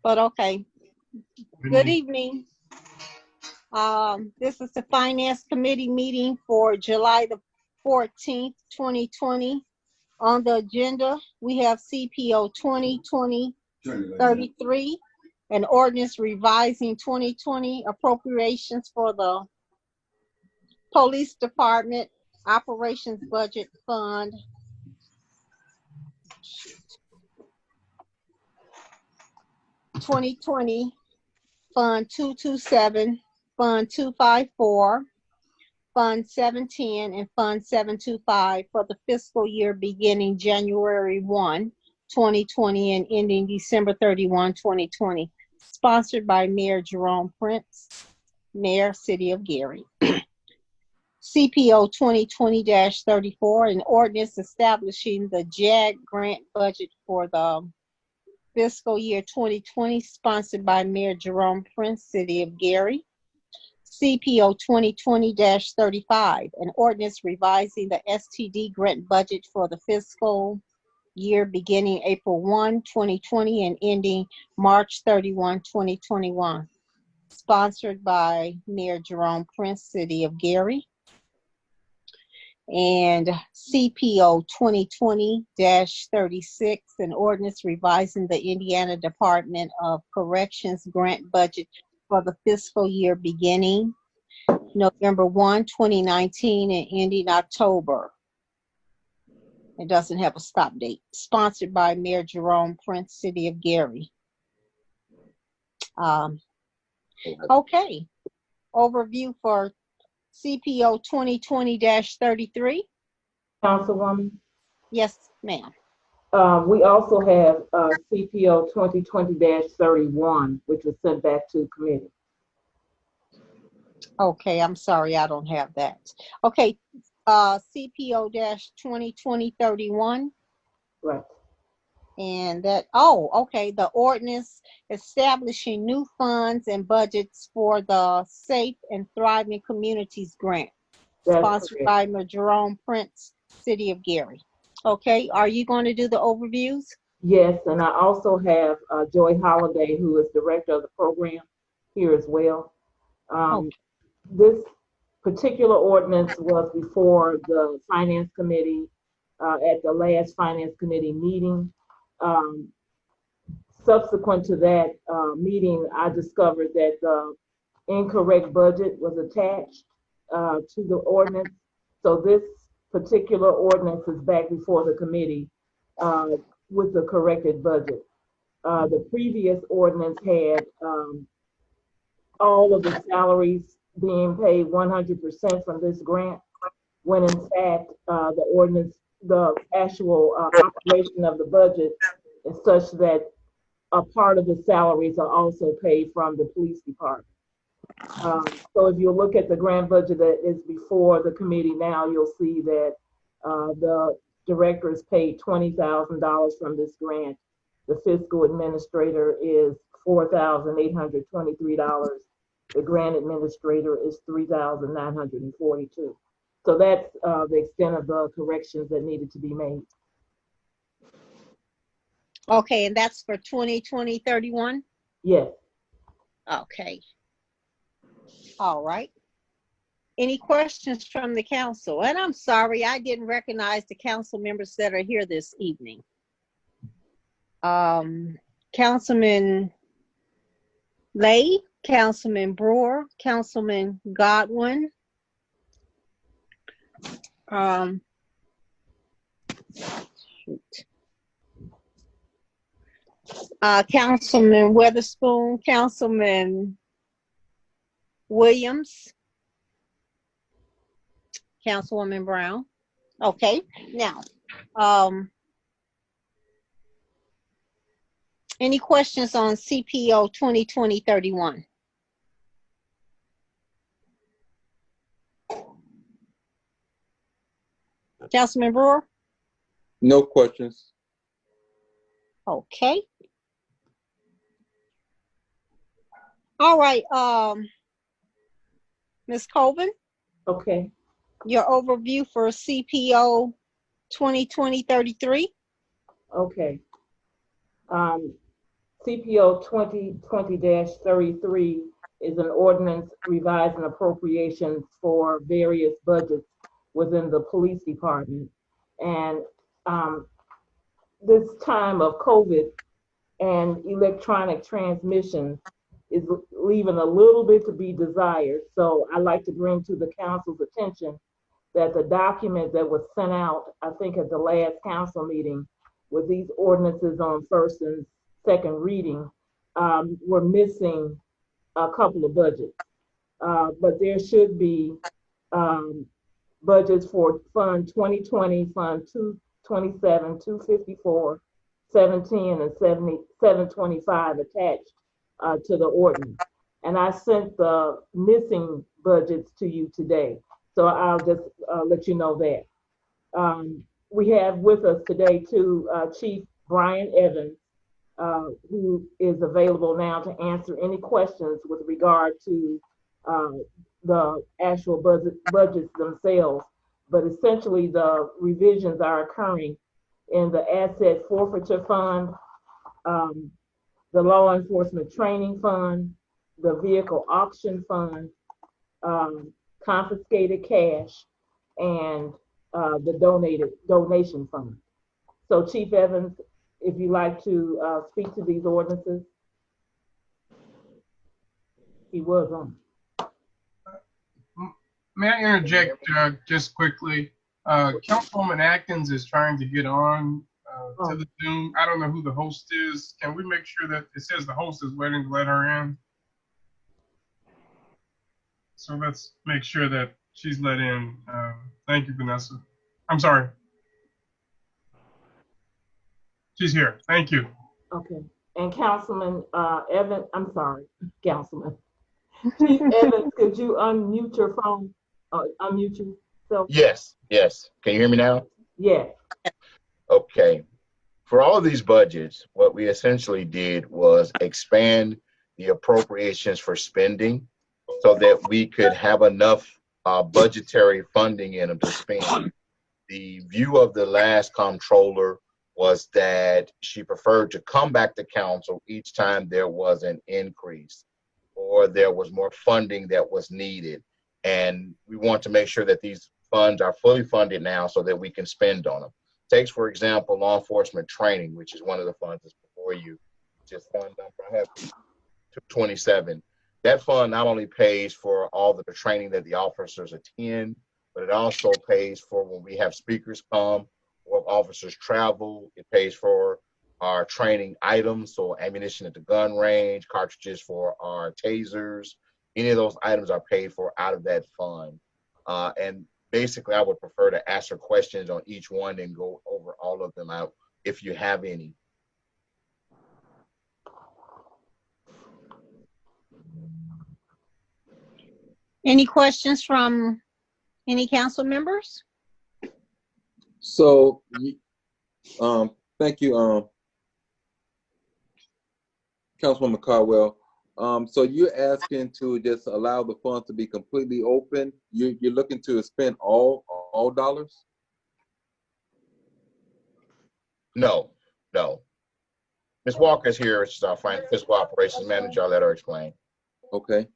but okay. Good evening. This is the Finance Committee meeting for July the 14th, 2020. On the agenda, we have CPO 2020-33, an ordinance revising 2020 appropriations for the Police Department Operations Budget Fund. 2020, Fund 227, Fund 254, Fund 710, and Fund 725 for the fiscal year beginning January 1, 2020 and ending December 31, 2020. Sponsored by Mayor Jerome Prince, Mayor, City of Gary. CPO 2020-34, an ordinance establishing the JAG grant budget for the fiscal year 2020, sponsored by Mayor Jerome Prince, City of Gary. CPO 2020-35, an ordinance revising the STD grant budget for the fiscal year beginning April 1, 2020 and ending March 31, 2021. Sponsored by Mayor Jerome Prince, City of Gary. And CPO 2020-36, an ordinance revising the Indiana Department of Corrections grant budget for the fiscal year beginning November 1, 2019 and ending October. It doesn't have a stop date. Sponsored by Mayor Jerome Prince, City of Gary. Okay. Overview for CPO 2020-33. Councilwoman? Yes, ma'am. We also have CPO 2020-31, which was sent back to committee. Okay, I'm sorry, I don't have that. Okay, CPO-2020-31. Right. And that, okay, the ordinance establishing new funds and budgets for the Safe and Thriving Communities Grant, sponsored by Mayor Jerome Prince, City of Gary. Okay, are you going to do the overviews? Yes, and I also have Joy Holliday, who is director of the program, here as well. Okay. This particular ordinance was before the Finance Committee at the last Finance Committee meeting. Subsequent to that meeting, I discovered that the incorrect budget was attached to the ordinance. So this particular ordinance is back before the committee with the corrected budget. The previous ordinance had all of the salaries being paid 100% from this grant, when in fact the ordinance, the actual operation of the budget is such that a part of the salaries are also paid from the police department. So if you look at the grant budget that is before the committee now, you'll see that the director is paid $20,000 from this grant. The fiscal administrator is $4,823. The grant administrator is $3,942. So that's the extent of the corrections that needed to be made. Okay, and that's for 2020-31? Yes. Okay. All right. Any questions from the council? And I'm sorry, I didn't recognize the council members that are here this evening. Councilman Lay, Councilman Brewer, Councilman Godwin, Councilman Weatherspoon, Councilman Williams, Councilwoman Brown. Okay, now, any questions on CPO 2020-31? Councilman Brewer? No questions. Okay. All right, Ms. Colvin? Okay. Your overview for CPO 2020-33? Okay. CPO 2020-33 is an ordinance revising appropriations for various budgets within the police department. And this time of COVID and electronic transmissions is leaving a little bit to be desired. So I'd like to bring to the council's attention that the document that was sent out, I think at the last council meeting, with these ordinances on first and second reading, were missing a couple of budgets. But there should be budgets for Fund 2020, Fund 227, 254, 710, and 725 attached to the ordinance. And I sent the missing budgets to you today. So I'll just let you know that. We have with us today too Chief Brian Evans, who is available now to answer any questions with regard to the actual budgets themselves. But essentially the revisions are occurring in the Asset Forfeiture Fund, the Law Enforcement Training Fund, the Vehicle Auction Fund, confiscated cash, and the donation fund. So Chief Evans, if you'd like to speak to these ordinances. He was on. May I interject just quickly? Councilwoman Atkins is trying to get on to the Zoom. I don't know who the host is. Can we make sure that it says the host is waiting to let her in? So let's make sure that she's let in. Thank you, Vanessa. I'm sorry. She's here. Thank you. Okay. And Councilman Evans, I'm sorry, Councilman. Chief Evans, could you unmute your phone? Unmute yourself? Yes, yes. Can you hear me now? Yeah. Okay. For all of these budgets, what we essentially did was expand the appropriations for spending so that we could have enough budgetary funding in them to spend. The view of the last comptroller was that she preferred to come back to council each time there was an increase or there was more funding that was needed. And we want to make sure that these funds are fully funded now so that we can spend on them. Takes, for example, law enforcement training, which is one of the funds that's before you. Just fund number, I have 227. That fund not only pays for all the training that the officers attend, but it also pays for when we have speakers come or officers travel. It pays for our training items, so ammunition at the gun range, cartridges for our tasers. Any of those items are paid for out of that fund. And basically, I would prefer to answer questions on each one and go over all of them out if you have any. Any questions from any council members? So, thank you, Councilwoman Caldwell. So you're asking to just allow the funds to be completely open. You're looking to spend all dollars? No, no. Ms. Walker's here. She's our fiscal operations manager. I'll let her explain. Okay.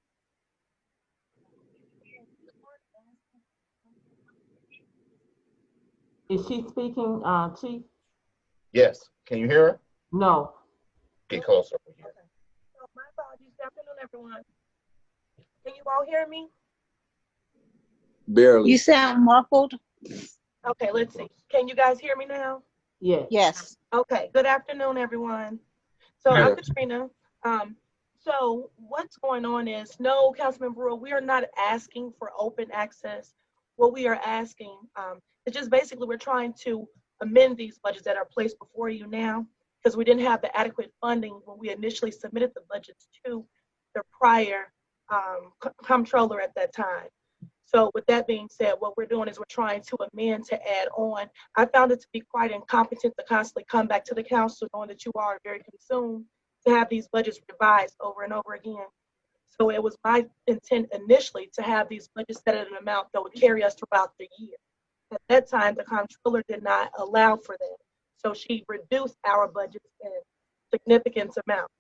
Is she speaking, Chief? Yes. Can you hear her? No. Get closer over here. Oh, my apologies. Good afternoon, everyone. Can you all hear me? Barely. You sound muffled. Okay, let's see. Can you guys hear me now? Yeah. Yes. Okay. Good afternoon, everyone. So Yeah. I'm Katrina. So what's going on is, no, Councilman Brewer, we are not asking for open access. What we are asking is just basically we're trying to amend these budgets that are placed before you now because we didn't have the adequate funding when we initially submitted the budgets to the prior comptroller at that time. So with that being said, what we're doing is we're trying to amend to add on. I found it to be quite incompetent to constantly come back to the council knowing that you all are very consumed to have these budgets revised over and over again. So it was my intent initially to have these budgets set at an amount that would carry us throughout the year. At that time, the comptroller did not allow for that. So she reduced our budgets in significant amounts.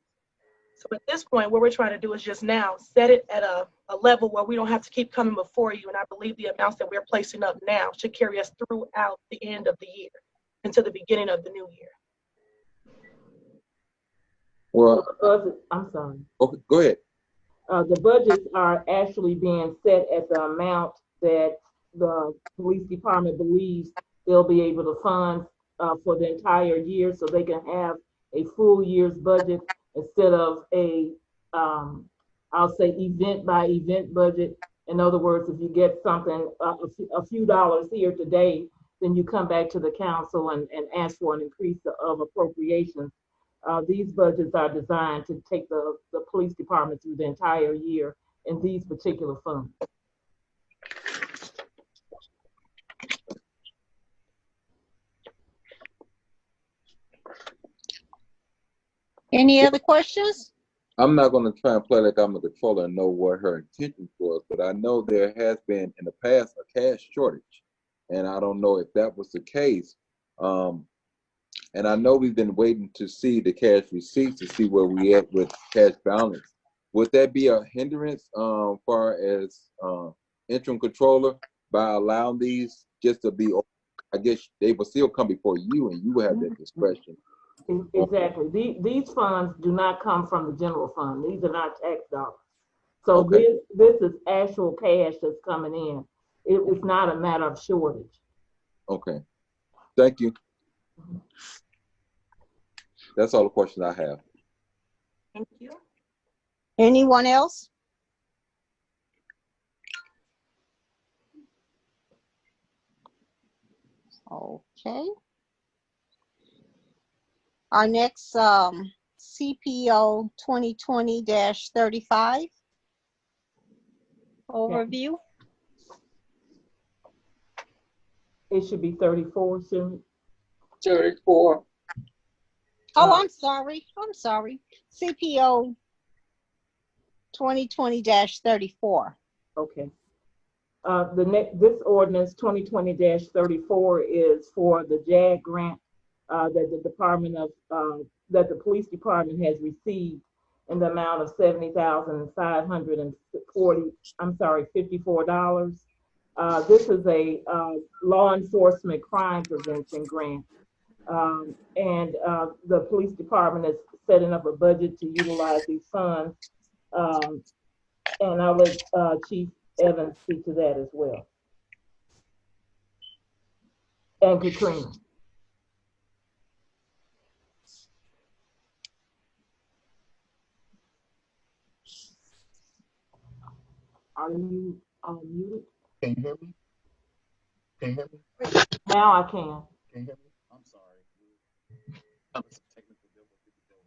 So at this point, what we're trying to do is just now set it at a level where we don't have to keep coming before you. And I believe the amounts that we're placing up now should carry us throughout the end of the year into the beginning of the new year. Well, I'm sorry. okay, go ahead. The budgets are actually being set at the amount that the police department believes they'll be able to fund for the entire year, so they can have a full year's budget instead of a, I'll say event by event budget. In other words, if you get something, a few dollars here today, then you come back to the council and ask for an increase of appropriations. These budgets are designed to take the police department through the entire year in these particular funds. Any other questions? I'm not going to try and play like I'm a controller and know what her intentions was, but I know there has been in the past a cash shortage, and I don't know if that was the case. And I know we've been waiting to see the cash receipts to see where we at with cash balance. Would that be a hindrance far as interim controller by allowing these just to be? I guess they will still come before you, and you will have that discretion. Exactly. These funds do not come from the general fund. These are not tax dollars. So Okay. this is actual cash that's coming in. It's not a matter of shortage. Okay. Thank you. That's all the questions I have. Thank you. Anyone else? Okay. Our next CPO 2020-35 overview. It should be 34, shouldn't it? 34. Oh, I'm sorry. CPO 2020-34. Okay. This ordinance 2020-34 is for the JAG grant that the Department of that the police department has received in the amount of $70,554. This is a law enforcement crime prevention grant, and the police department is setting up a budget to utilize these funds. And I'll let Chief Evans speak to that as well. And Katrina. Are you muted? Can you hear me? Can you hear me? Now I can. Can you hear me? I'm sorry. That was some technical difficulty.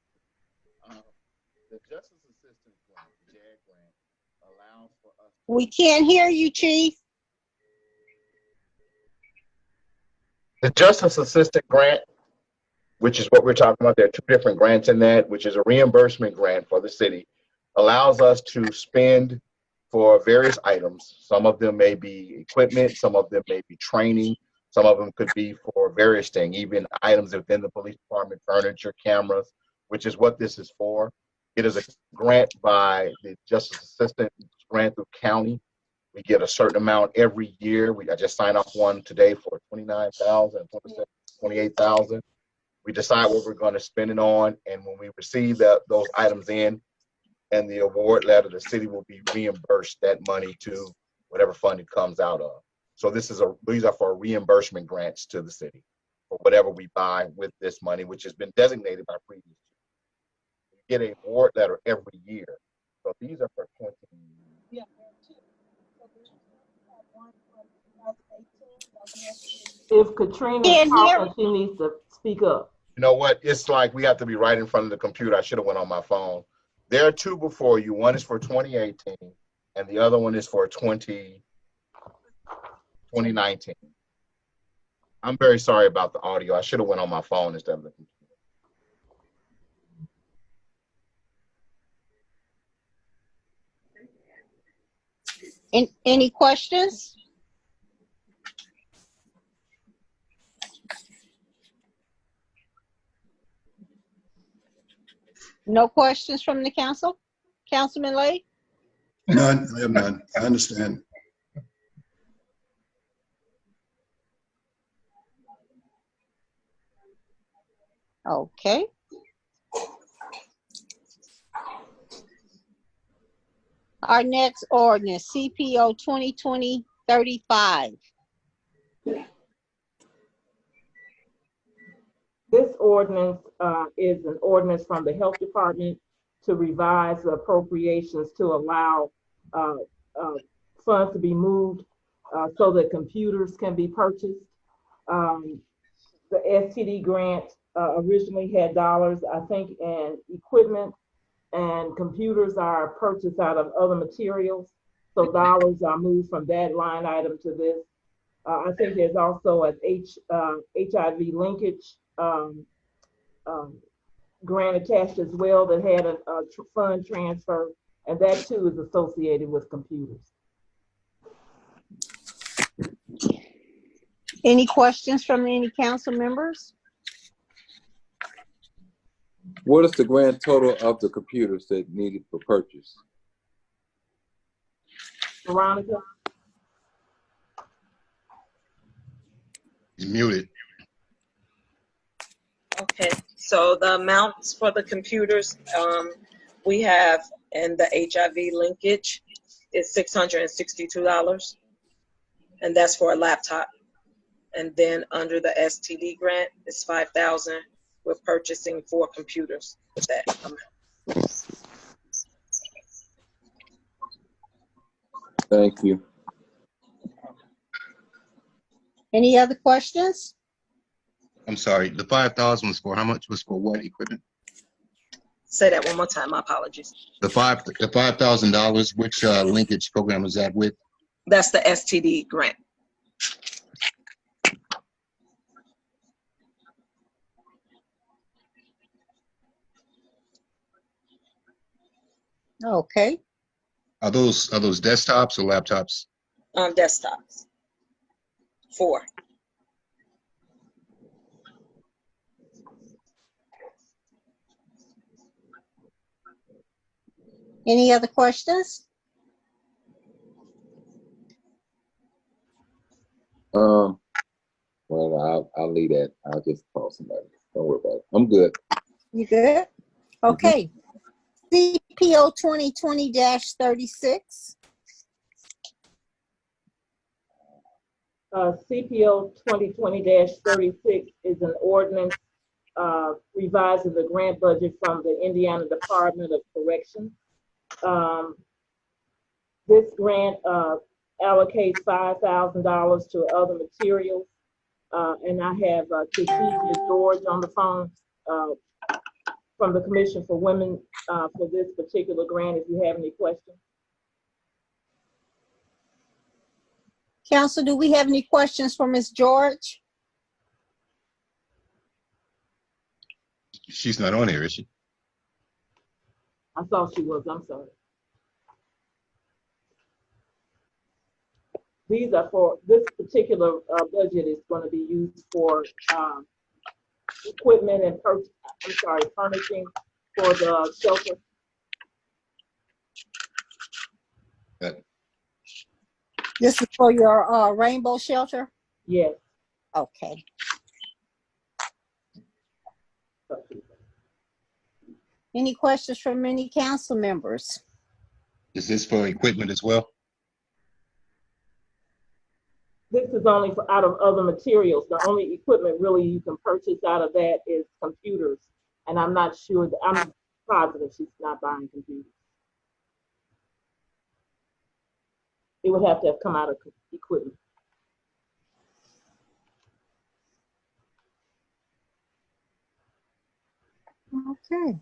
The Justice Assistance Grant, the JAG grant, allows for us. We can't hear you, Chief. The Justice Assistance Grant, which is what we're talking about, there are two different grants in that, which is a reimbursement grant for the city, allows us to spend for various items. Some of them may be equipment, some of them may be training, some of them could be for various things, even items within the police department, furniture, cameras, which is what this is for. It is a grant by the Justice Assistance Grant through county. We get a certain amount every year. I just signed off one today for $29,000, $28,000. We decide what we're going to spend it on, and when we receive those items in and the award letter, the city will be reimbursed that money to whatever fund it comes out of. So these are for reimbursement grants to the city for whatever we buy with this money, which has been designated by previous years. We get an award letter every year. So these are for 20. Yeah, there are two. So there's one from 2018. If Katrina's talking, she needs to speak up. You know what? It's like we have to be right in front of the computer. I should have went on my phone. There are two before you. One is for 2018, and the other one is for 2019. I'm very sorry about the audio. I should have went on my phone instead of the computer. Any questions? No questions from the council? Councilman Lay? None, I have none. I understand. Okay. Our next ordinance, CPO 2020-35. This ordinance is an ordinance from the Health Department to revise the appropriations to allow funds to be moved so that computers can be purchased. The STD grant originally had dollars, I think, in equipment, and computers are purchased out of other materials. So dollars are moved from that line item to this. I think there's also an HIV linkage grant attached as well that had a fund transfer, and that too is associated with computers. Any questions from any council members? What is the grand total of the computers that needed for purchase? Veronica? He's muted. Okay, so the amounts for the computers we have in the HIV linkage is $662, and that's for a laptop. And then under the STD grant, it's $5,000. We're purchasing 4 computers with that amount. Thank you. Any other questions? I'm sorry, the 5,000 was for how much? Was for what equipment? Say that one more time, my apologies. The $5,000, which linkage program was that with? That's the STD grant. Okay. Are those desktops or laptops? Desktops. 4. Any other questions? Well, I'll leave that. I'll just call somebody. Don't worry about it. I'm good. You good? Okay. CPO 2020-36. CPO 2020-36 is an ordinance revising the grant budget from the Indiana Department of Corrections. This grant allocates $5,000 to other materials. And I have Keisha George on the phone from the Commission for Women for this particular grant, if you have any questions. Council, do we have any questions for Ms. George? She's not on here, is she? I thought she was, I'm sorry. These are for, this particular budget is going to be used for equipment and furnishing for the shelter. This is for your rainbow shelter? Yes. Okay. Any questions from any council members? Is this for equipment as well? This is only for out of other materials. The only equipment really you can purchase out of that is computers. And I'm not sure, I'm positive she's not buying computers. It would have to have come out of equipment. Okay.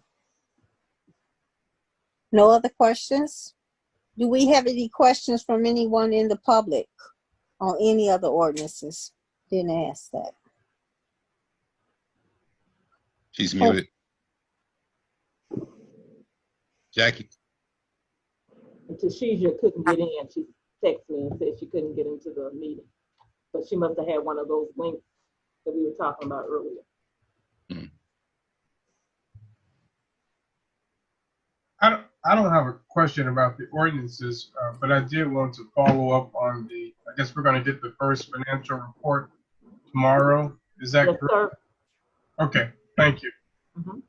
No other questions? Do we have any questions from anyone in the public on any other ordinances? Didn't ask that. She's muted. Jackie. And Tashisha couldn't get in. She texted me and said she couldn't get into the meeting. But she must have had one of those links that we were talking about earlier. I don't have a question about the ordinances, but I did want to follow up on I guess we're going to get the first financial report tomorrow. Is that Yes, correct? sir. Okay, thank you. Mhm.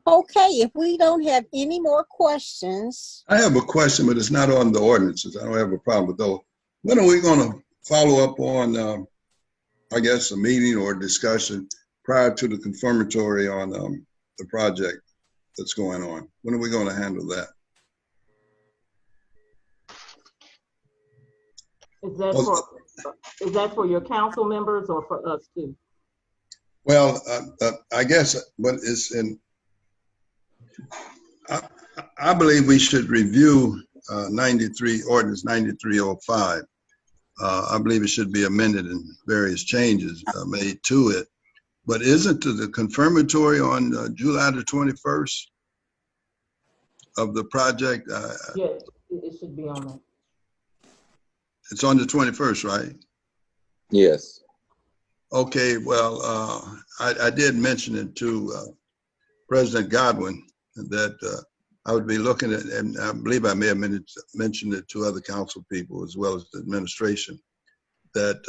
Okay, if we don't have any more questions, I have a question, but it's not on the ordinances. I don't have a problem with those. When are we going to follow up on, I guess, a meeting or discussion prior to the confirmatory on the project that's going on? When are we going to handle that? Is that for your council members or for us too? Well, I guess, but it's in. I believe we should review Ordinance 9305. I believe it should be amended and various changes made to it. But isn't the confirmatory on July the 21st of the project? Yes, it should be on that. It's on the 21st, right? Yes. Okay, well, I did mention it to President Godwin that I would be looking at, and I believe I may have mentioned it to other council people as well as the administration, that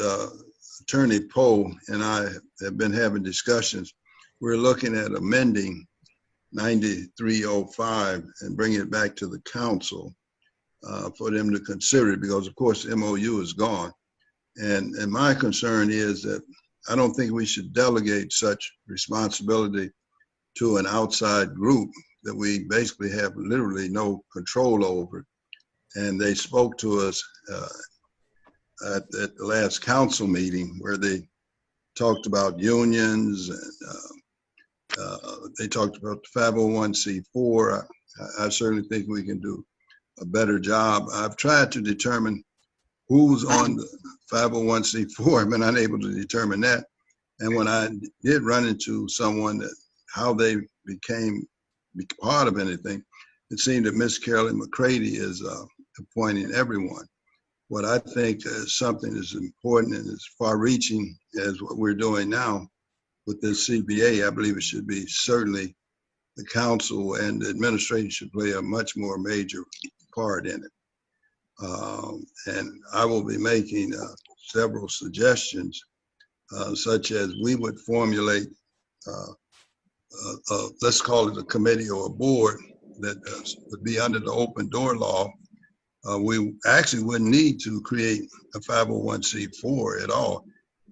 Attorney Poe and I have been having discussions. We're looking at amending 9305 and bringing it back to the council for them to consider it, because of course the MOU is gone. And my concern is that I don't think we should delegate such responsibility to an outside group that we basically have literally no control over. And they spoke to us at the last council meeting where they talked about unions and they talked about the 501c4. I certainly think we can do a better job. I've tried to determine who's on the 501c4. I've been unable to determine that. And when I did run into someone that how they became part of anything, it seemed that Miss Carolyn McCready is appointing everyone. What I think is something as important and as far-reaching as what we're doing now with this CBA, I believe it should be certainly the council and the administration should play a much more major part in it. And I will be making several suggestions, such as we would formulate, let's call it a committee or a board that would be under the open door law. We actually wouldn't need to create a 501c4 at all.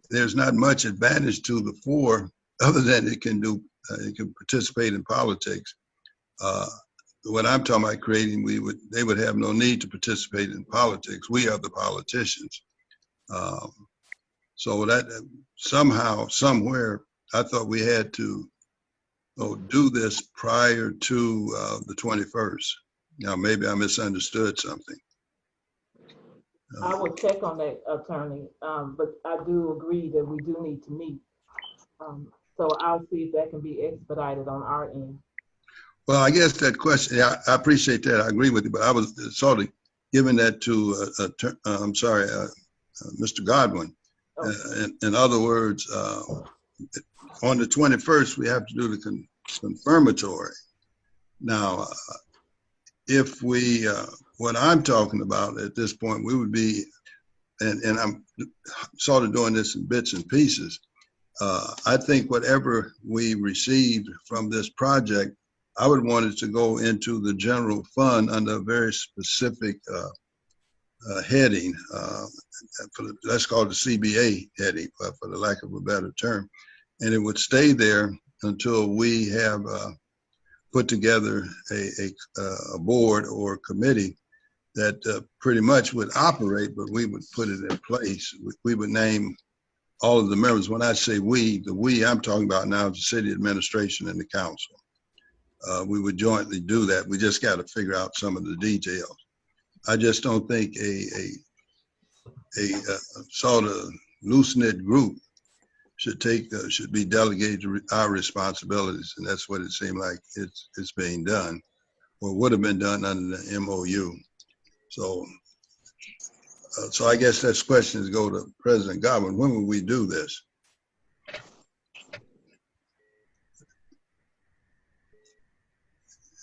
There's not much advantage to the 4 other than it can participate in politics. What I'm talking about creating, they would have no need to participate in politics. We are the politicians. So that somehow, somewhere, I thought we had to do this prior to the 21st. Now, maybe I misunderstood something. I will check on that, attorney, but I do agree that we do need to meet. So I'll see if that can be expedited on our end. Well, I guess that question, yeah, I appreciate that. I agree with you, but I was sort of giving that to, Mr. Godwin. Okay. In other words, on the 21st, we have to do the confirmatory. Now, if we, what I'm talking about at this point, we would be, and I'm sort of doing this in bits and pieces. I think whatever we received from this project, I would want it to go into the general fund under a very specific heading. Let's call it the CBA heading, for the lack of a better term. And it would stay there until we have put together a board or committee that pretty much would operate, but we would put it in place. We would name all of the members. When I say we, the we I'm talking about now is the city administration and the council. We would jointly do that. We just got to figure out some of the details. I just don't think a sort of loose-knit group should be delegated to our responsibilities, and that's what it seemed like it's being done, or would have been done under the MOU. So I guess that's questions go to President Godwin. When will we do this?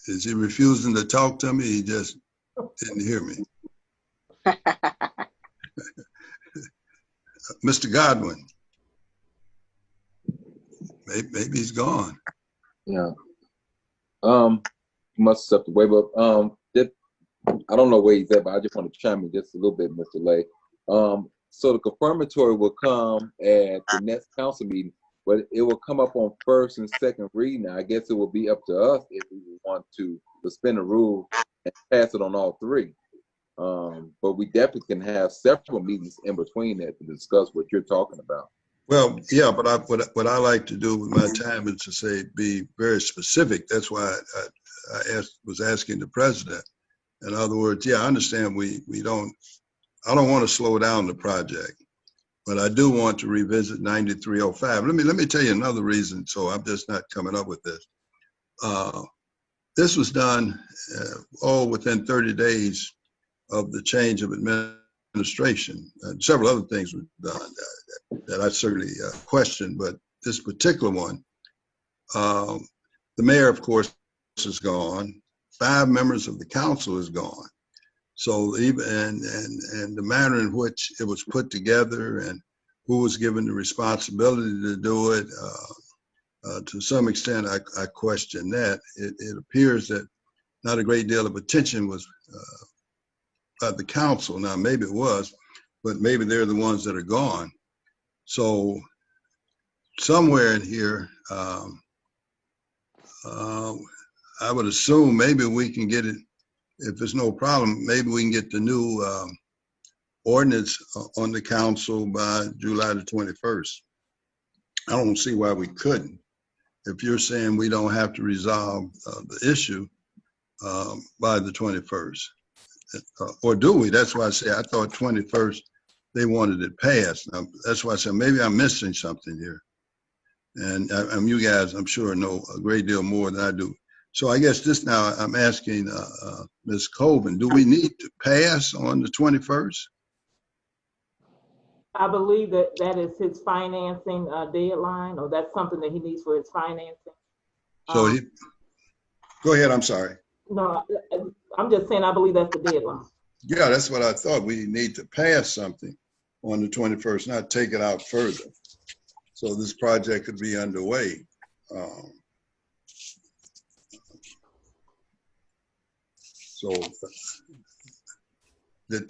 Is he refusing to talk to me? He just didn't hear me. Mr. Godwin. Maybe he's gone. Yeah. Must have stepped away, but I don't know where he's at, but I just want to chime in just a little bit, Mr. Lay. So the confirmatory will come at the next council meeting, but it will come up on first and second reading. I guess it will be up to us if we want to suspend the rule and pass it on all three. But we definitely can have several meetings in between that to discuss what you're talking about. Well, yeah, but what I like to do with my time is to say, be very specific. That's why I was asking the president. In other words, yeah, I understand I don't want to slow down the project, but I do want to revisit 9305. Let me tell you another reason. So I'm just not coming up with this. This was done within 30 days of the change of administration. Several other things were done that I certainly questioned, but this particular one, the mayor, of course, is gone. 5 members of the council is gone. So even and the manner in which it was put together and who was given the responsibility to do it, to some extent, I question that. It appears that not a great deal of attention was by the council. Now, maybe it was, but maybe they're the ones that are gone. So somewhere in here, I would assume maybe we can get it, if there's no problem, maybe we can get the new ordinance on the council by July the 21st. I don't see why we couldn't. If you're saying we don't have to resolve the issue by the 21st, or do we? That's why I say I thought 21st they wanted it passed. Now, that's why I said maybe I'm missing something here. And you guys, I'm sure, know a great deal more than I do. So I guess this now I'm asking Ms. Colvin, do we need to pass on the 21st? I believe that is his financing deadline, or that's something that he needs for his financing. So go ahead, I'm sorry. No, I'm just saying I believe that's the deadline. Yeah, that's what I thought. We need to pass something on the 21st, not take it out further. So this project could be underway. So did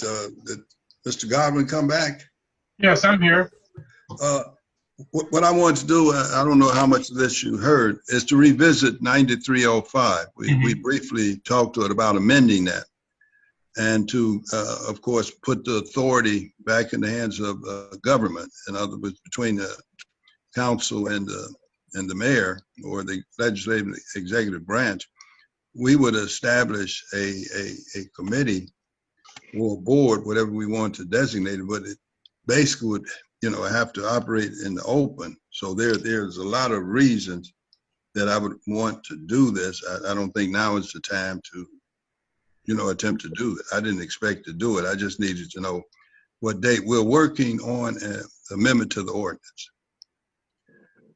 Mr. Godwin come back? Yes, I'm here. What I want to do, I don't know how much of this you heard, is to revisit 9305. We briefly talked to it about amending that, and to, of course, put the authority back in the hands of government. In other words, between the council and the mayor, or the legislative executive branch, we would establish a committee or a board, whatever we want to designate it, but it basically would, have to operate in the open. So there's a lot of reasons that I would want to do this. I don't think now is the time to, attempt to do it. I didn't expect to do it. I just needed to know what date. We're working on an amendment to the ordinance.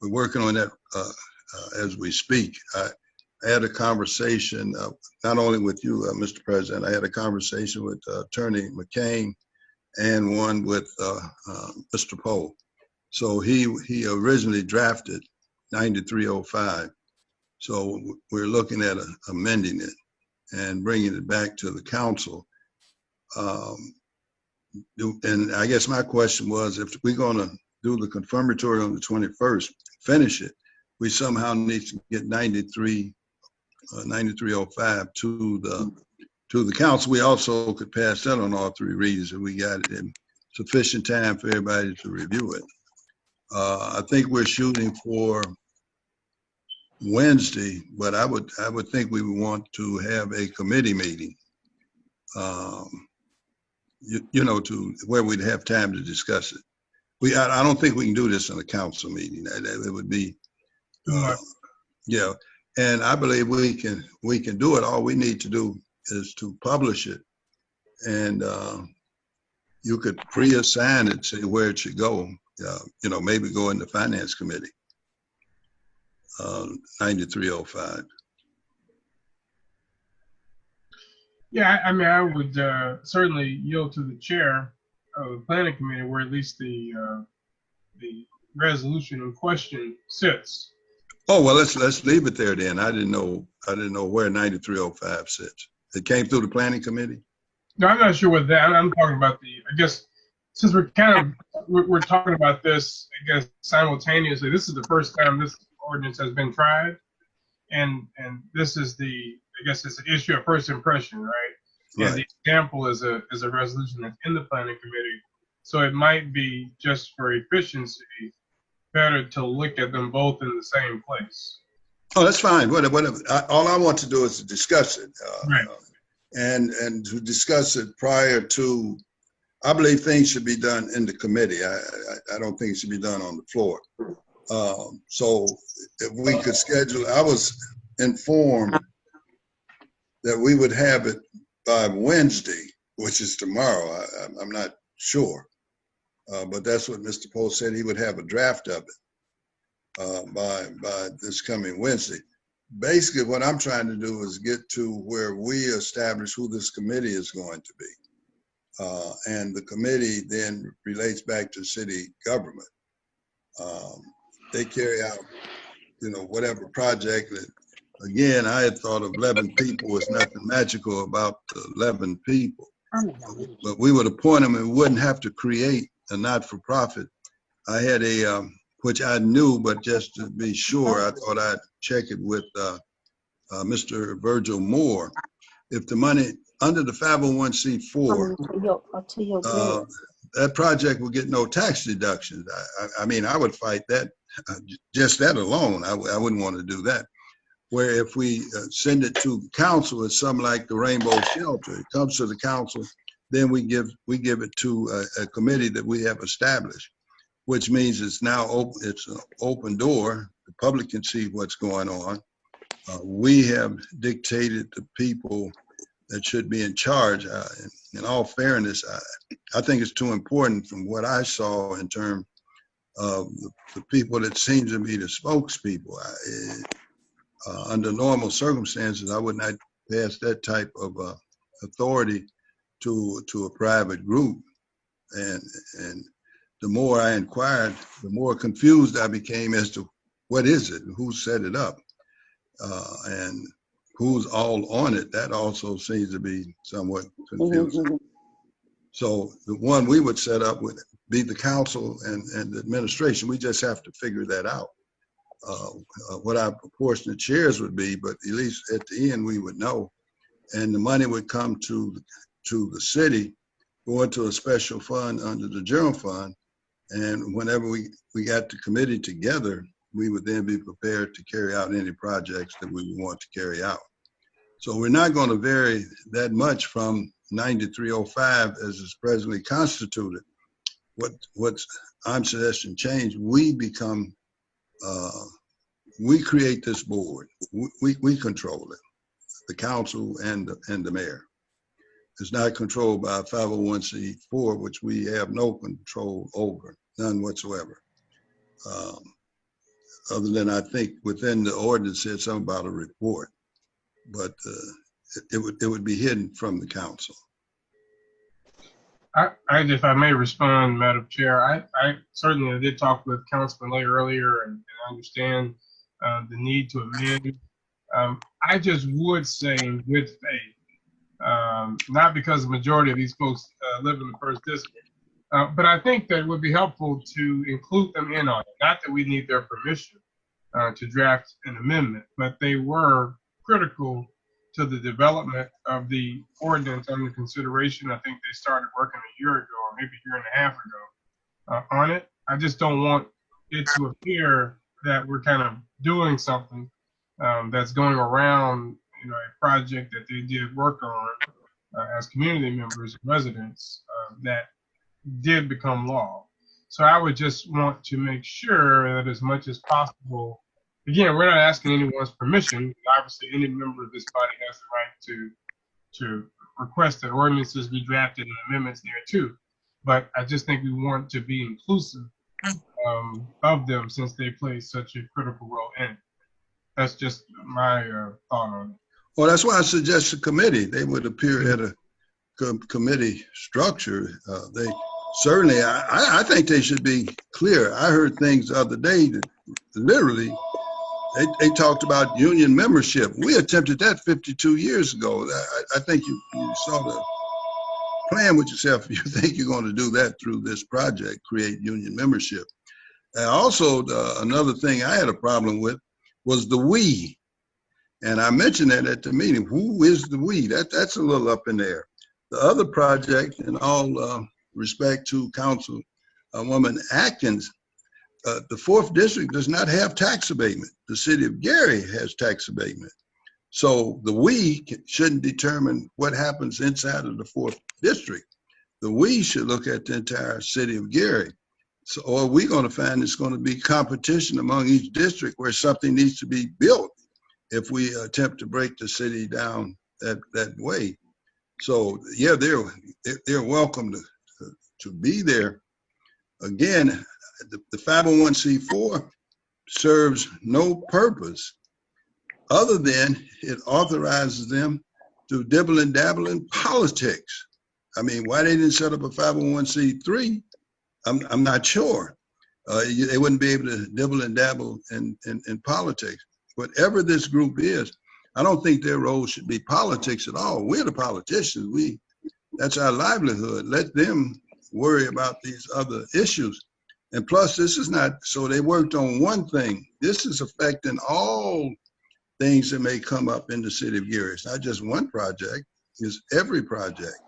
We're working on that as we speak. I had a conversation, not only with you, Mr. President, I had a conversation with Attorney McCain and one with Mr. Poe. So he originally drafted 9305. So we're looking at amending it and bringing it back to the council. And I guess my question was, if we're gonna do the confirmatory on the 21st, finish it, we somehow need to get 9305 to the council. We also could pass that on all 3 readings if we got it in sufficient time for everybody to review it. I think we're shooting for Wednesday, but I would think we would want to have a committee meeting, to where we'd have time to discuss it. I don't think we can do this in a council meeting. It would be, yeah. And I believe we can do it. All we need to do is to publish it, and you could pre-assign it, say where it should go. Maybe go in the finance committee. 9305. Yeah, I mean, I would certainly yield to the chair of the planning committee where at least the resolution in question sits. Oh, well, let's leave it there then. I didn't know where 9305 sits. It came through the planning committee? No, I'm not sure what that. I'm talking about I guess, since we're talking about this, I guess simultaneously. This is the first time this ordinance has been tried, and this is I guess it's an issue of first impression, right? And Right. the example is a resolution that's in the planning committee, so it might be just for efficiency better to look at them both in the same place. Oh, that's fine. All I want to do is to discuss it. Right. And to discuss it prior to, I believe things should be done in the committee. I don't think it should be done on the floor. So if we could schedule, I was informed that we would have it by Wednesday, which is tomorrow. I'm not sure. But that's what Mr. Post said. He would have a draft of it by this coming Wednesday. Basically, what I'm trying to do is get to where we establish who this committee is going to be. And the committee then relates back to city government. They carry out, whatever project that, again, I had thought of 11 people was nothing magical about the 11 people. But we would appoint them and we wouldn't have to create a not-for-profit. I had which I knew, but just to be sure, I thought I'd check it with Mr. Virgil Moore. If the money under the 501c4, that project will get no tax deductions. I mean, I would fight that, just that alone. I wouldn't want to do that. Where if we send it to council, it's something like the Rainbow Shelter. It comes to the council, then we give it to a committee that we have established, which means it's now open. It's an open door. The public can see what's going on. We have dictated the people that should be in charge. In all fairness, I think it's too important from what I saw in terms of the people that seem to be the spokespeople. Under normal circumstances, I would not pass that type of authority to a private group. And the more I inquired, the more confused I became as to what is it, and who set it up, and who's all on it. That also seems to be somewhat confusing. So the one we would set up would be the council and the administration. We just have to figure that out. What our proportionate shares would be, but at least at the end we would know, and the money would come to the city, go into a special fund under the general fund, and whenever we got the committee together, we would then be prepared to carry out any projects that we want to carry out. So we're not going to vary that much from 9305 as is presently constituted. What I'm suggesting change, we become we create this board. We control it, the council and the mayor. It's not controlled by 501c4, which we have no control over, none whatsoever. Other than I think within the ordinance said something about a report, but it would be hidden from the council. If I may respond, Madam Chair, I certainly did talk with Councilman Lay earlier and understand the need to amend. I just would say in good faith, not because the majority of these folks live in the first district, but I think that it would be helpful to include them in on it. Not that we need their permission to draft an amendment, but they were critical to the development of the ordinance under consideration. I think they started working a year ago or maybe a year and a half ago on it. I just don't want it to appear that we're kind of doing something that's going around, a project that they did work on as community members and residents that did become law. So I would just want to make sure that as much as possible, again, we're not asking anyone's permission. Obviously, any member of this body has the right to request that ordinances be drafted and amendments there too. But I just think we want to be inclusive of them since they play such a critical role in it. That's just my thought on it. Well, that's why I suggest a committee. They would appear at a committee structure. They certainly, I think they should be clear. I heard things the other day that literally they talked about union membership. We attempted that 52 years ago. I think you saw the plan with yourself. You think you're going to do that through this project, create union membership. And also, another thing I had a problem with was the we. And I mentioned that at the meeting. Who is the we? That's a little up in there. The other project, in all respect to Councilwoman Atkins, the 4th District does not have tax abatement. The city of Gary has tax abatement. So the we shouldn't determine what happens inside of the 4th District. The we should look at the entire city of Gary. So are we going to find it's going to be competition among each district where something needs to be built if we attempt to break the city down that way? So yeah, they're welcome to be there. Again, the 501c4 serves no purpose other than it authorizes them to dibble and dabble in politics. I mean, why they didn't set up a 501c3, I'm not sure. They wouldn't be able to dibble and dabble in politics. Whatever this group is, I don't think their role should be politics at all. We're the politicians. That's our livelihood. Let them worry about these other issues. And plus, this is not, so they worked on one thing. This is affecting all things that may come up in the city of Gary. It's not just one project, it's every project.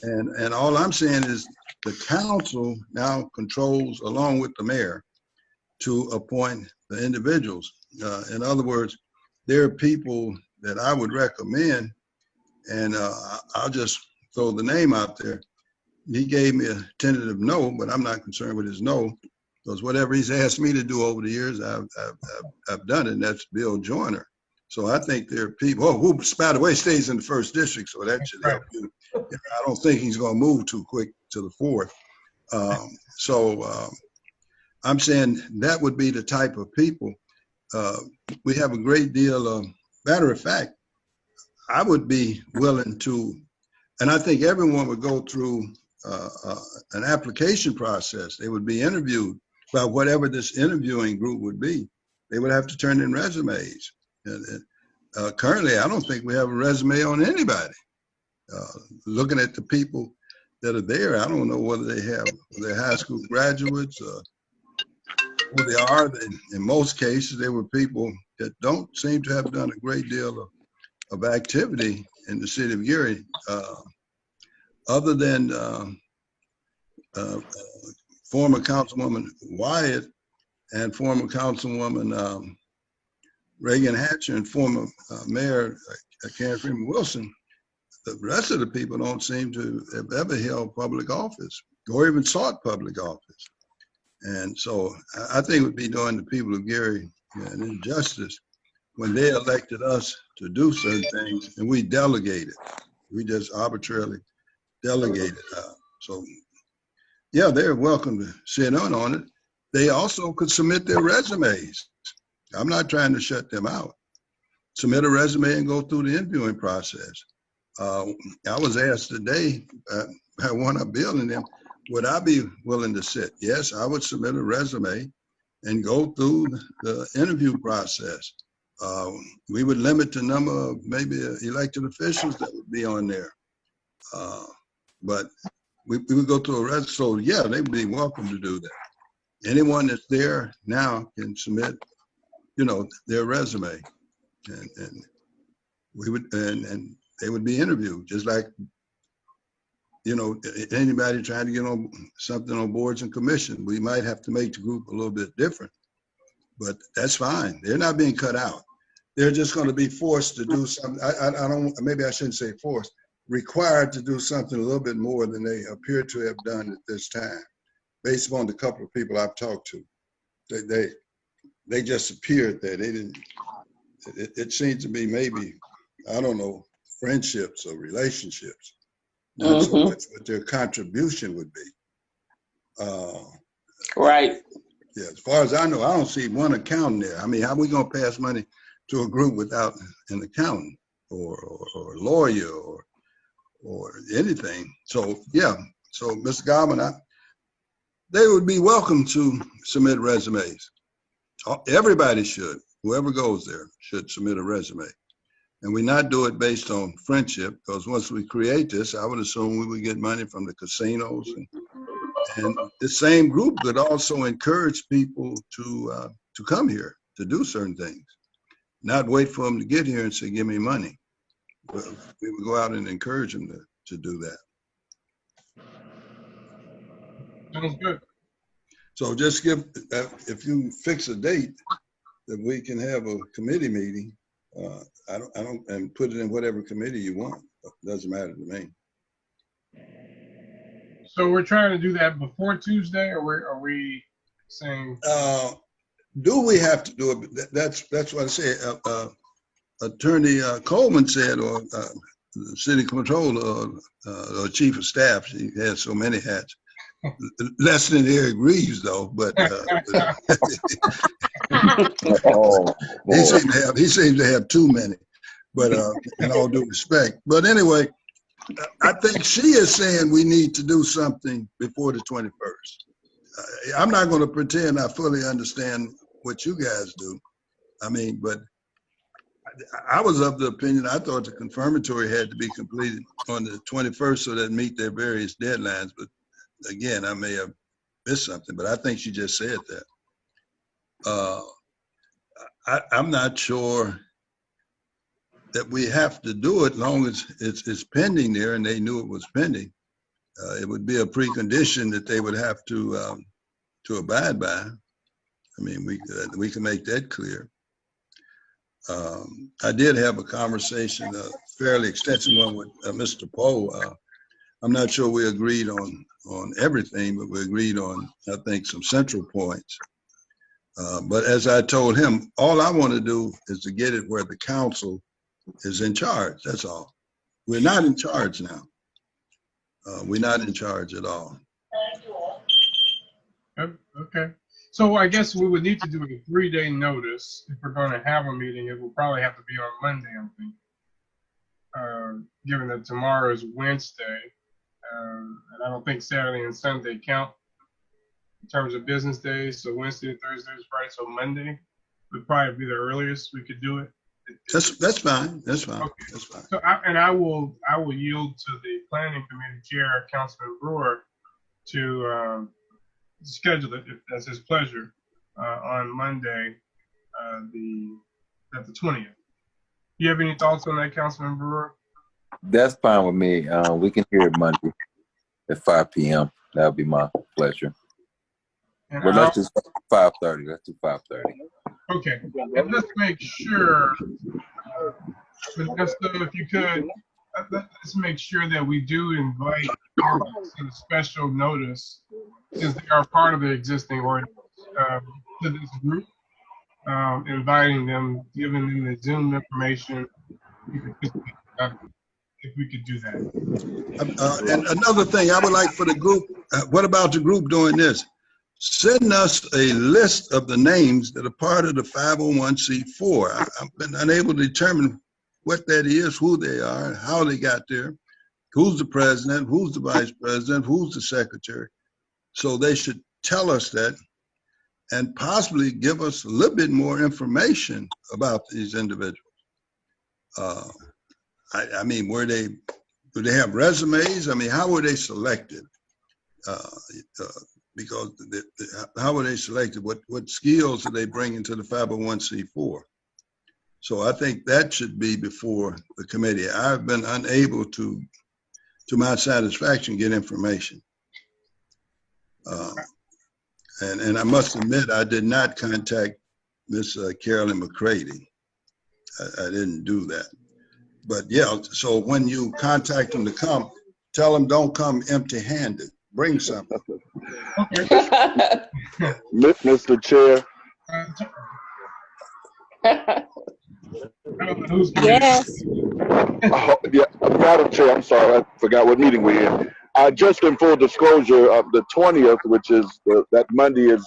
And all I'm saying is the council now controls, along with the mayor, to appoint the individuals. In other words, there are people that I would recommend, and I'll just throw the name out there. He gave me a tentative no, but I'm not concerned with his no, because whatever he's asked me to do over the years, I've done it, and that's Bill Joyner. So I think there are people, who, by the way, stays in the 1st District, so that should help you. I don't think he's going to move too quick to the 4th. I'm saying that would be the type of people. We have a great deal of, matter of fact, I would be willing to, and I think everyone would go through an application process. They would be interviewed by whatever this interviewing group would be. They would have to turn in resumes. Currently, I don't think we have a resume on anybody. Looking at the people that are there, I don't know whether they're high school graduates, who they are. In most cases, they were people that don't seem to have done a great deal of activity in the city of Gary, other than former Councilwoman Wyatt and former Councilwoman Reagan Hatcher and former Mayor Karen Freeman Wilson. The rest of the people don't seem to have ever held public office or even sought public office. And so I think it would be doing the people of Gary an injustice when they elected us to do certain things and we delegated. We just arbitrarily delegated. So yeah, they're welcome to sit in on it. They also could submit their resumes. I'm not trying to shut them out. Submit a resume and go through the interviewing process. I was asked today by one of Bill and them, would I be willing to sit? Yes, I would submit a resume and go through the interview process. We would limit the number of maybe elected officials that would be on there. But we would go through a resume. So yeah, they would be welcome to do that. Anyone that's there now can submit, their resume, and we would, and they would be interviewed, just like, anybody trying to get on something on boards and commissions. We might have to make the group a little bit different, but that's fine. They're not being cut out. They're just going to be forced to do something. Maybe I shouldn't say forced, required to do something a little bit more than they appear to have done at this time, based upon the couple of people I've talked to. They just appeared there. They didn't, it seems to be maybe, I don't know, friendships or relationships, not so much what their contribution would be. Right. Yeah, as far as I know, I don't see one accountant there. I mean, how are we gonna pass money to a group without an accountant? or lawyer or anything. So yeah, so Mr. Goldman, they would be welcome to submit resumes. Everybody should. Whoever goes there should submit a resume. And we not do it based on friendship, because once we create this, I would assume we would get money from the casinos. And the same group could also encourage people to come here to do certain things, not wait for them to get here and say, give me money. But we would go out and encourage them to do that. Sounds good. So just if you fix a date that we can have a committee meeting, and put it in whatever committee you want. It doesn't matter to me. So we're trying to do that before Tuesday, or are we saying? Do we have to do it? That's what I say. Attorney Coleman said, or the city controller, or chief of staff. She has so many hats. Less than Eric Reeves, though. But he seems to have too many. But in all due respect. But anyway, I think she is saying we need to do something before the 21st. I'm not going to pretend I fully understand what you guys do. I mean, but I was of the opinion, I thought the confirmatory had to be completed on the 21st so that meet their various deadlines. But again, I may have missed something, but I think she just said that. I'm not sure that we have to do it as long as it's pending there and they knew it was pending. It would be a precondition that they would have to abide by. I mean, we can make that clear. I did have a conversation, a fairly extensive one with Mr. Poe. I'm not sure we agreed on everything, but we agreed on, I think, some central points. But as I told him, all I want to do is to get it where the council is in charge. That's all. We're not in charge now. We're not in charge at all. Okay. So I guess we would need to do a 3-day notice if we're going to have a meeting. It will probably have to be on Monday, I think, given that tomorrow is Wednesday. And I don't think Saturday and Sunday count in terms of business days. So Wednesday, Thursday, Friday, so Monday would probably be the earliest we could do it. That's fine. That's fine. Okay. That's fine. So I will yield to the planning committee chair, Councilman Brewer, to schedule it if that's his pleasure on Monday, the 20th. You have any thoughts on that, Councilman Brewer? That's fine with me. We can hear it Monday at 5 p.m. That would be my pleasure. And well, let's just 5:30. Let's do 5:30. Okay. And let's make sure, if you could, let's make sure that we do invite to the special notice, since they are part of the existing ordinance, to this group, inviting them, giving them the Zoom information, if we could do that. And another thing I would like for the group, what about the group doing this? Send us a list of the names that are part of the 501c4. I've been unable to determine what that is, who they are, how they got there, who's the president, who's the vice president, who's the secretary. So they should tell us that and possibly give us a little bit more information about these individuals. I mean, do they have resumes? I mean, how were they selected? Because how were they selected? What skills do they bring into the 501c4? So I think that should be before the committee. I've been unable to my satisfaction, get information. And I must admit, I did not contact Miss Carolyn McCready. I didn't do that. But yeah, so when you contact them to come, tell them don't come empty-handed. Bring something. Mr. Chair. Yes. Yeah, Madam Chair, I'm sorry, I forgot what meeting we're in. Just in full disclosure, of the 20th, which is that Monday, is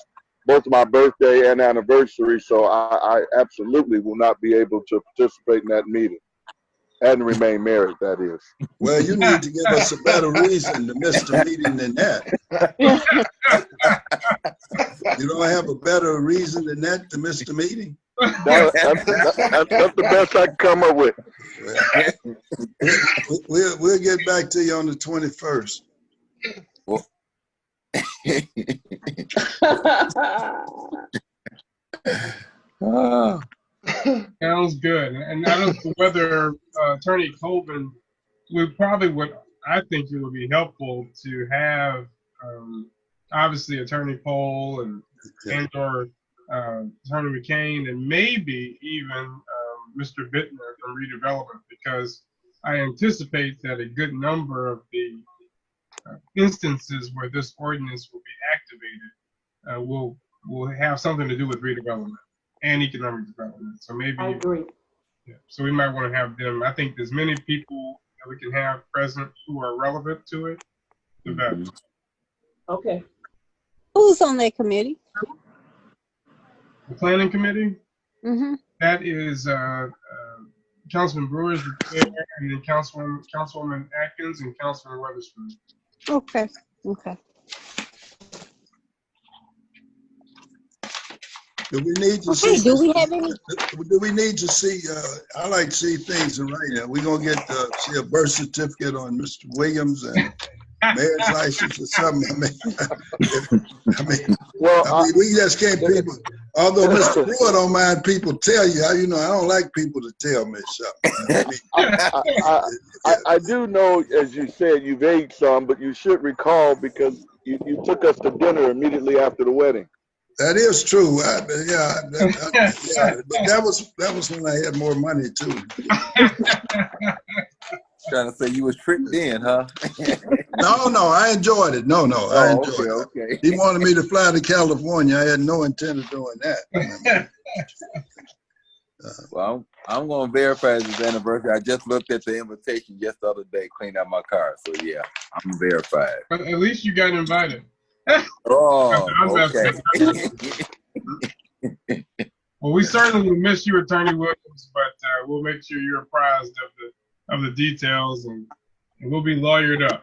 both my birthday and anniversary, so I absolutely will not be able to participate in that meeting. and remain married, that is. Well, you need to give us a better reason to miss the meeting than that. You don't have a better reason than that to miss the meeting? That's the best I can come up with. We'll get back to you on the 21st. Sounds good. And I don't know whether Attorney Colvin, I think it would be helpful to have obviously Attorney Pohl and or Attorney McCain, and maybe even Mr. Bittner from Redevelopment, because I anticipate that a good number of the instances where this ordinance will be activated will have something to do with redevelopment and economic development. So maybe, I agree. yeah, so we might want to have them. I think there's many people that we can have present who are relevant to it, the better. Okay. Who's on that committee? The planning committee, Mm-hmm. that is Councilman Brewer's the chair, and then Councilwoman Atkins and Councilman Weatherspoon. Okay. Okay. Do we need to Okay, see? do we have any? Do we need to see? I like to see things in writing. We're gonna get see a birth certificate on Mr. Williams and marriage license or something. We just can't people. Although Mr. Brewer don't mind people tell you, I don't like people to tell me something. I do know, as you said, you've aged some, but you should recall because you took us to dinner immediately after the wedding. That is true. But that was when I had more money too. Trying to say you was tricked in, huh? No, I enjoyed it. No, I enjoyed it. Okay. He wanted me to fly to California. I had no intent of doing that. Well, I'm going to verify his anniversary. I just looked at the invitation just the other day, cleaned out my car. So, yeah, I'm verified. But at least you got invited. Oh, okay. Well, we certainly will miss you, Attorney Williams, but we'll make sure you're apprised of the details, and we'll be lawyered up.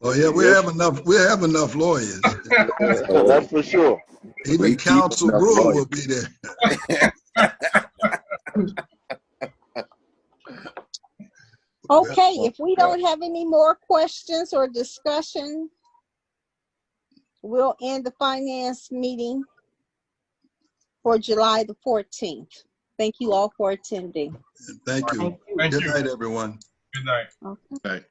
Oh yeah, we have enough lawyers. That's for sure. Even Counsel Brewer will be there. Okay, if we don't have any more questions or discussion, we'll end the finance meeting for July the 14th. Thank you all for attending. Thank you. Thank Good you. night, everyone. Good night. Okay. Right.